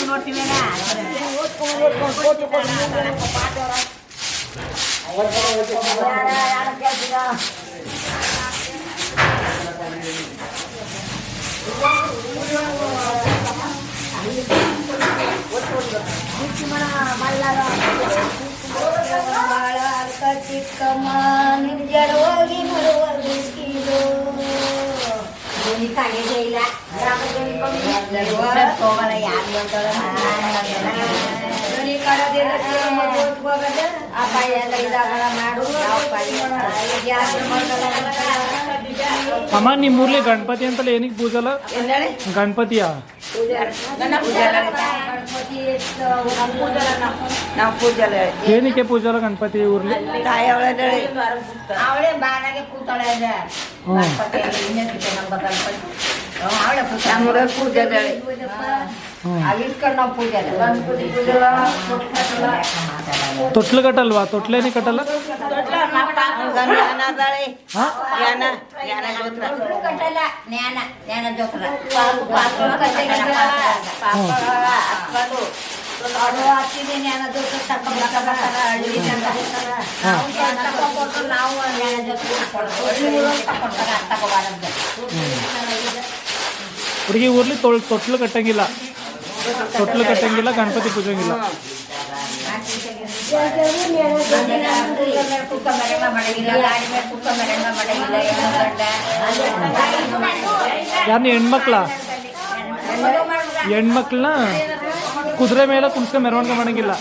ನೋಡ್ತೀವಿ ಚಿಕ್ಕಮ್ಮ ನಿರ್ಜರ ಹೋಗಿ ಮರುವರ್ಗಿಸಿದು ಕಾಗಿದೆ ಇಲ್ಲ ಹೋಗಲ್ಲ ಯಾರು ಅಪಾಯ ಎಲ್ಲ ಇದಾಗಲ್ಲ ಮಾಡು ಅಮ್ಮ ನಿಮ್ಮೂರ್ಲಿ ಗಣಪತಿ ಅಂತಲ್ಲ ಏನಿಗೆ ಪೂಜಲ್ಲ ಗಣಪತಿಯಾ ನಾವು ಪೂಜಲ್ಲ ಏನಕ್ಕೆ ಪೂಜಲ್ಲ ಗಣಪತಿ ಊರ್ಲಿ ಅವಳೇ ಬಾನಾಗೆ ಕೂತಾಳೆ ಅವಳೆ ಪೂಜೆ ಇಟ್ಕೊಂಡು ನಾವು ಪೂಜೆ ತೊಟ್ಲು ಕಟ್ಟಲ್ವಾ ತೊಟ್ಲೇನಿ ಕಟ್ಟಲ್ಲ ಕಟ್ಟಲ್ಲ ಜ್ಞಾನ ಜ್ಞಾನ ಜೋತ್ರ ಹುಡುಗಿ ಊರ್ಲಿ ತೊಟ್ಲು ಕಟ್ಟಂಗಿಲ್ಲ ತೊಟ್ಲು ಕಟ್ಟಂಗಿಲ್ಲ ಗಣಪತಿ ಪೂಜಂಗಿಲ್ಲ ಯಾರನ್ನ ಹೆಣ್ಮಕ್ಳನ್ನ ಕುದುರೆ ಮೇಲೆ ಕುಣಿಸ್ಕೊಂಡು ಮೆರವಣಿಗೆ ಮಾಡಂಗಿಲ್ಲ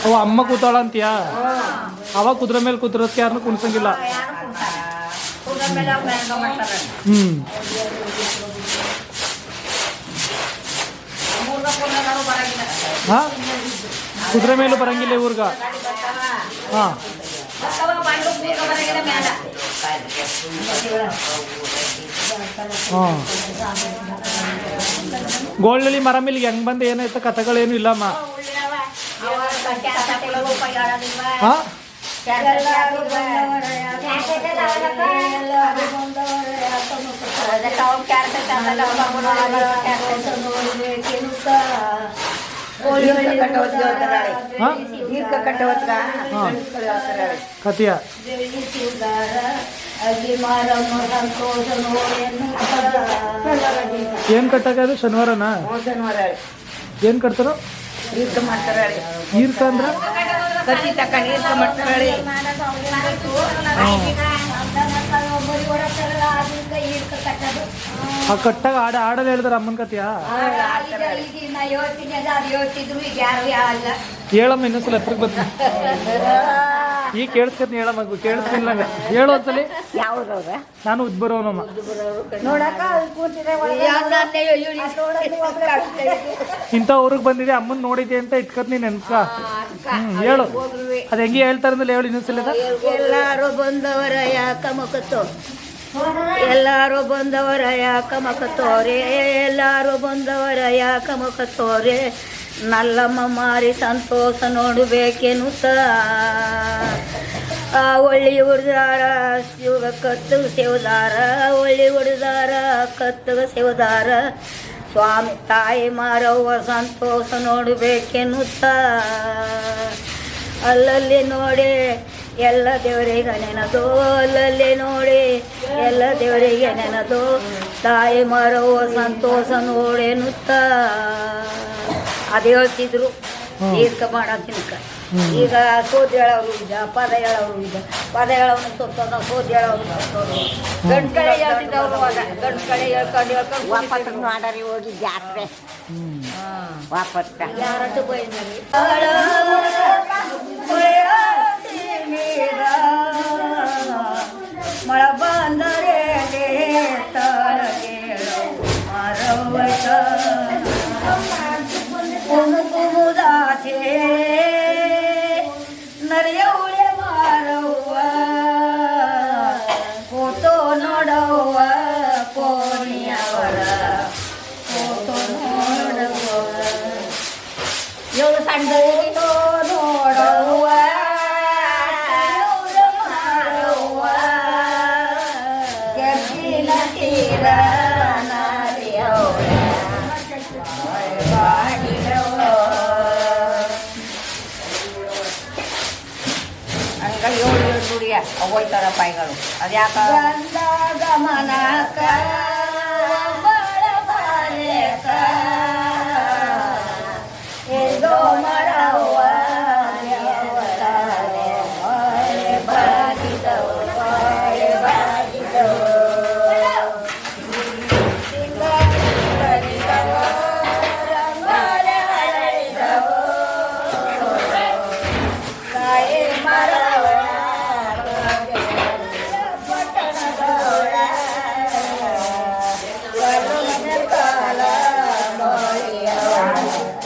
ಓ ಅಮ್ಮ ಕೂತಾಳ ಅಂತೀಯಾ ಅವಾಗ ಕುದುರೆ ಮೇಲೆ ಕೂತಿರೋದಕ್ಕೆ ಯಾರನ್ನು ಕುಣಿಸಂಗಿಲ್ಲ ಹಾ ಕುದುರೆ ಮೇಲೂ ಬರಂಗಿಲ್ಲ ಊರ್ಗ ಹಾ ಗೋಲ್ಡಲ್ಲಿ ಮರ ಮೇಲೆ ಹೆಂಗ್ ಬಂದು ಏನಾಯ್ತು ಕಥೆಗಳೇನು ಇಲ್ಲಮ್ಮ ಹಾ ಕತಿಯ ಏನ್ ಕಟ್ಟದು ಶನಿವಾರನಾ ಏನ್ ಕಟ್ತಾರ ಈರ್ಕ ಅಂದ್ರ ಕತ್ತಿ ತಕೊಂಡು ಈರ್ಕ ಮಾಡ್ತಾಳೆ ಆ ಕಟ್ಟಾಗ ಆಡೋದು ಹೇಳಿದ್ರ ಅಮ್ಮನ ಕತಿಯಾ ಹೇಳಮ್ಮ ಇನ್ನೊಂದ್ಸಲ ಹತ್ರಕ್ಕೆ ಬರ್ತೀನಿ ಈಗ ಕೇಳಿಸ್ಕತ್ತೀನಿ ಹೇಳಮ್ಮ ಕೇಳಿಸ್ತಿಲ್ಲ ಹೇಳು ಒಂದ್ಸಲಿ ಯಾವ್ದವ್ರ ನಾನು ಉದ್ಬರೋನಮ್ಮ ಇಂಥ ಊರಿಗೆ ಬಂದಿದೆ ಅಮ್ಮನ್ ನೋಡಿದೆ ಅಂತ ಇಟ್ಕತ್ನಿ ನೆನ್ಸ್ಕ ಹೇಳು ಅದ್ ಹೆಂಗೆ ಹೇಳ್ತಾರಂದ್ರೆ ಹೇಳು ಇನ್ನೊಂದ್ಸಲ ಎಲ್ಲಾರು ಬಂದವರ ಯಾಕ ಮಕತ್ತೋ ಎಲ್ಲಾರು ಬಂದವರ ಯಾಕ ಮಕತ್ತೋರೆ ಎಲ್ಲಾರು ಬಂದವರ ಯಾಕ ಮಕತ್ತೋರೆ ನಲ್ಲಮ್ಮ ಮಾರಿ ಸಂತೋಷ ನೋಡಬೇಕೆನ್ನುತ್ತ ಒಳ್ಳಿ ಹೊಡೆದಾರ ಶಿವಗ ಕತ್ತಗ ಸೇವದಾರ ಒಳ್ಳಿ ಹೊಡೆದಾರ ಕತ್ತಗ ಸೇವದಾರ ಸ್ವಾಮಿ ತಾಯಿ ಮಾರವ್ವ ಸಂತೋಷ ನೋಡಬೇಕೆನ್ನುತ್ತ ಅಲ್ಲಲ್ಲಿ ನೋಡಿ ಎಲ್ಲ ದೇವರಿಗೆ ನೆನದು ಅಲ್ಲಲ್ಲಿ ನೋಡಿ ಎಲ್ಲ ದೇವರಿಗೆ ನೆನದು ತಾಯಿ ಮಾರವ್ವ ಸಂತೋಷ ನೋಡೇನುತ್ತ ಅದು ಹೇಳ್ತಿದ್ರು ತೀರ್ಕ ಮಾಡೋದ್ಕಿಂತ ಈಗ ಸೋದ್ ಹೇಳೋರು ಈಗ ಪದ ಹೇಳೋರು ಈಗ ಪದ ಹೇಳೋನು ಸೊತ್ತೋದ ಸೋದ್ ಹೇಳೋರು ಸೊತ್ತೋರು ಗಂಡು ಕಡೆ ಹೇಳ್ತಿದ್ದವ್ರು ಅವಾಗ ಗಂಡು ಕಡೆ ಹೇಳ್ಕೊಂಡು ವಾಪಸ್ ಮಾಡಾರಿ ಹೋಗಿ ಜಾತ್ರೆ ವಾಪಸ್ ಯಾರದ್ದು ಬೈದ್ರಿ ಮಳ ಬಂದರೆ ಕುಮುದಾಚೆ ನರಿಯೌಳೆ ಮಾರವ್ವ ಫೋಟೋ ನೋಡವ್ವ ಕೋಣಿಯವರ ಫೋಟೋ ನೋಡವ್ವ ಇವಳು ಸಣ್ಣ ಏಳು ನುಡಿಯ ಹೋಯ್ತಾರ ಪಾಯಿಗಳು ಅದ್ಯಾಕ ಗಮನಕ ಬಾಳ ಬಾಳೆಕ ಎದೋ ಮರವ್ವ ದೇವತಾರೆ ಬಾಳೆ ಬಾಗಿದವು ಬಾಳೆ ಬಾಗಿದವು ರಂಗಾಲೆ ಹರಳಿದವು ಕಾಯಿ ಮರವ ಪಟ್ಟಣದೊಳ ಕಾಲ ಬಾಳಿಯ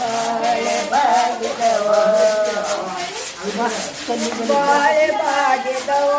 ಬಾಳೆ ಬಾಗಿದವು ಬಾಳೆ ಬಾಗಿದವು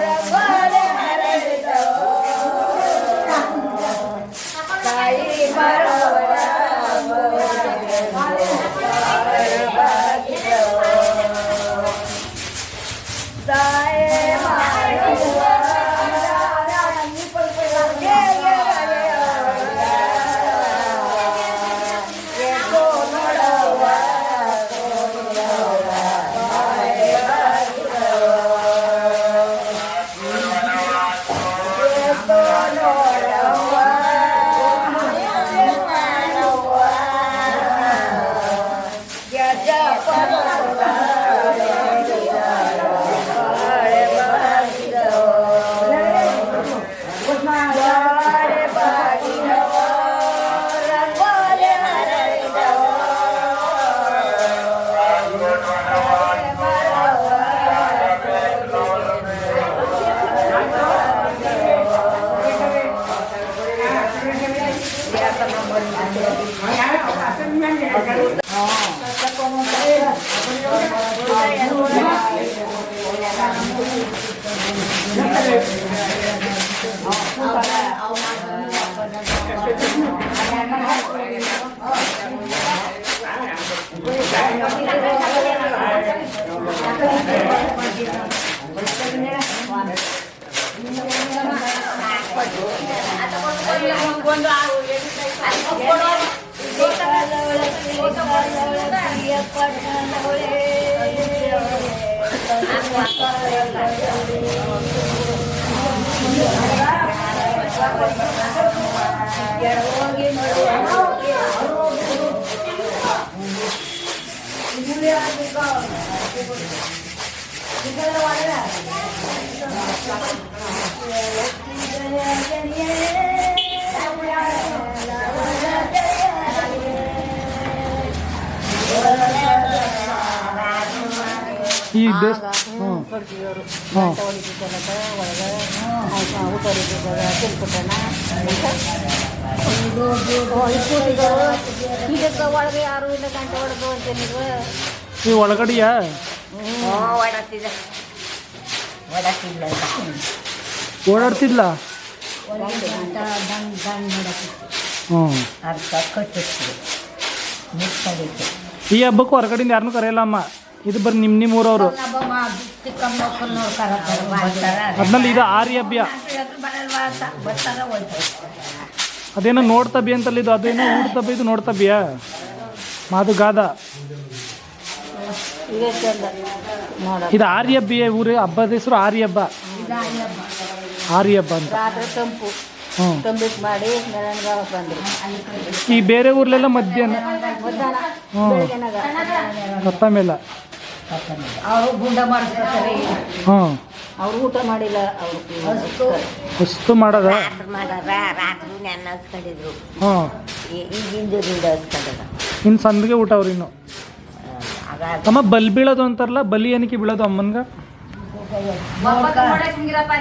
ರಂಗಾಲೆ ಹರಳಿದವು ಕಾಯಿ ಮರವ ಬಾಳೆ ಬಾಗಿದವು ದಾಯ ಮಾಡುವ ಎಷ್ಟೋ ನೋಡವ್ವ ಬಾಳೆ ಬಾಗಿದವು ಎಷ್ಟೋ ನೋಡವ್ವ ಮಾನವ್ವ ಗೆಜ್ಜ ಪದವ ಬಾಳೆ ಬಾಗಿದವು ಬಾಳೆ ಬಾಗಿದವು ರಂಗೋಲೆ ಹರಳಿದವು ಈ ದೇಶ ಇದಕ್ಕೆ ಒಳಗೆ ಯಾರು ಇಲ್ಲ ಗಂಟೆ ಹೊಡೆದು ಅಂತೇನಿದ್ರು ಈ ಒಳಗಡೆಯಾ ಓಡಾಡ್ತಿದ್ದೆ ಓಡಾಡ್ತಿಲ್ಲ ಓಡಾಡ್ತಿದ್ಲ ಹ್ಞೂ ಅದಕ್ಕೆ ಕಟ್ಟಿಸ್ತೀವಿ ಮುಚ್ಚಾಗಿತ್ತು ಈ ಹಬ್ಬಕ್ಕೂ ಹೊರಗಡೆಯಿಂದ ಯಾರನ್ನೂ ಕರೆಯಲ್ಲ ಅಮ್ಮ ಇದು ಬರೀ ನಿಮ್ಮ ಊರವರು ಚಿಕ್ಕಮ್ಮ ಮಕ್ಕಳನ್ನವ್ರು ಬರ್ತಾರೆ ಅದ್ನಲ್ಲಿ ಇದು ಆರಿ ಹಬ್ಬ ಬರಲ್ವಾ ಅಂತ ಬರ್ತಾರ ಹೋಯ್ತಾರೆ ಅದೇನೋ ನೋಡ್ತಬಿ ಅಂತಲ್ಲ ಇದು ಅದೇನೋ ಊಡ್ತಬಿ ಇದು ನೋಡ್ತಬಿಯಾ ಮಾದು ಗಾದ ಇದೇ ಚಂದ ನೋಡೋದು ಇದು ಆರಿ ಹಬ್ಬ ಊರು ಹಬ್ಬದ ಹೆಸರು ಆರಿ ಹಬ್ಬ ಆರಿ ಹಬ್ಬ ಅಂತ ರಾತ್ರಿ ತಂಪು ಹ್ಞೂ ತಂಬಿಟ್ಟು ಮಾಡಿ ಮೆರವಣಿಗೆ ಬಂದರು ಈ ಬೇರೆ ಊರ್ಲೆಲ್ಲ ಮಧ್ಯಾಹ್ನ ಮಧ್ಯಾಹ್ನ ಹ್ಞೂ ಬೆಳಗ್ಗೆನಾಗ ಸತ್ತ ಮೇಲೆ ಅವರು ಗುಂಡ ಮಾಡಿಸ್ಕೊತಾರೆ ಹ್ಞೂ ಅವ್ರು ಊಟ ಮಾಡಿಲ್ಲ ಅವರು ಅಷ್ಟು ಮಾಡೋದ ರಾತ್ರಿ ನೆನ್ನ ಹಸ್ಕೊಂಡಿದ್ರು ಹ್ಞೂ ಈಗಿಂದ ಹಸ್ಕೊಂಡಿಲ್ಲ ಇನ್ನು ಸಂದಿಗೆ ಊಟ ಅವ್ರು ಇನ್ನು ಅಮ್ಮ ಬಲಿ ಬೀಳೋದು ಅಂತಾರಲ್ಲ ಬಲಿ ಏನಕ್ಕೆ ಬೀಳೋದು ಅಮ್ಮನ್ಗೆ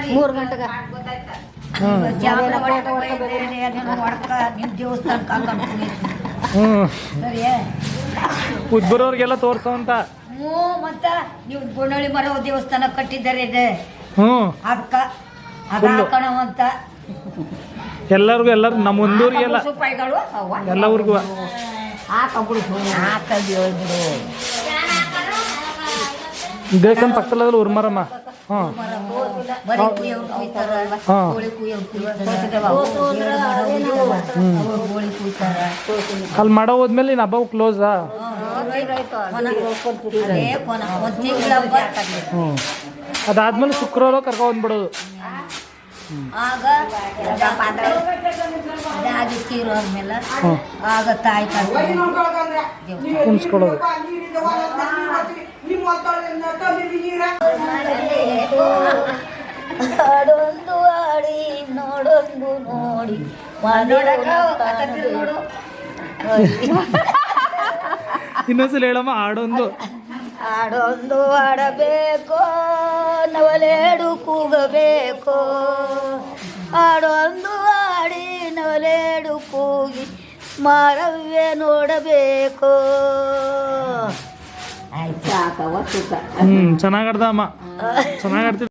3 ಗಂಟೆಗೆ ಹ್ಞೂ ನಿಮ್ಮ ದೇವಸ್ಥಾನಕ್ಕೆ ಹ್ಞೂ ಸರಿಯೇ ಉದ್ಬರೋರ್ಗೆಲ್ಲ ತೋರ್ಸೋ ಅಂತ ಹ್ಞೂ ಮತ್ತೆ ನೀವು ಬೊನ್ನಳ್ಳಿ ಮರ ದೇವಸ್ಥಾನ ಕಟ್ಟಿದ್ದಾರೆ ಇದೆ ಹ್ಞೂ ಅದಕ್ಕೆ ಅದಾಕಣವಂತ ಎಲ್ಲರಿಗೂ ಎಲ್ಲರೂ ನಮ್ಮ ಒಂದೂರಿಗೆಲ್ಲ ರೂಪಾಯಿಗಳು ಅವ ಎಲ್ಲ ಊರಿಗೂ ದೇವಸ್ಥಾನ ಪಕ್ಕದಲ್ಲ ಉರ್ಮರಮ್ಮ ಹಾಂ ಬರೀ ಕುಯ್ಯವ್ರು ಕುಯ್ತಾರ ಹಾಂ ಕೋಳಿ ಕುಯ್ಯವ್ರು ಕೋಳಿ ಕುಯ್ತಾರ ಅಲ್ಲಿ ಮಾಡೋ ಹೋದ್ಮೇಲೆ ಇನ್ನು ಹಬ್ಬ ಕ್ಲೋಸಾ ಅದೇ ಕೊನ ಒಂದು ತಿಂಗಳ ಹಬ್ಬ. ಹ್ಞೂ ಅದಾದ್ಮೇಲೆ ಶುಕ್ರವಾರ ಕರ್ಕೊಂಡ್ಬಿಡೋದು. ಆಗ ದಾದಿ ತೀರೋದ್ಮೇಲೆ ಹ್ಞೂ ಆಗ ತಾಯಿ ಕುಣಿಸ್ಕೊಳ್ಳೋದು. ಹಾಡೊಂದು ಹಾಡಿ ನೋಡೊಂದು ನೋಡಿ ನೋಡು. ಇನ್ನೊಂದ್ಸಲ ಹೇಳಮ್ಮ ಹಾಡೊಂದು. ಹಾಡೊಂದು ಹಾಡಬೇಕು ನವಲೇಡು ಕೂಗಬೇಕು, ಹಾಡೊಂದು ಹಾಡಿ ನವಲೇಡು ಕೂಗಿ ಮಾರವ್ಯ ನೋಡಬೇಕು. ಆಯ್ತು ಸಾಕವ ಸುಖ. ಚೆನ್ನಾಗಾಡ್ದ ಅಮ್ಮ, ಚೆನ್ನಾಗಾಡ್ತಿದ್ದ.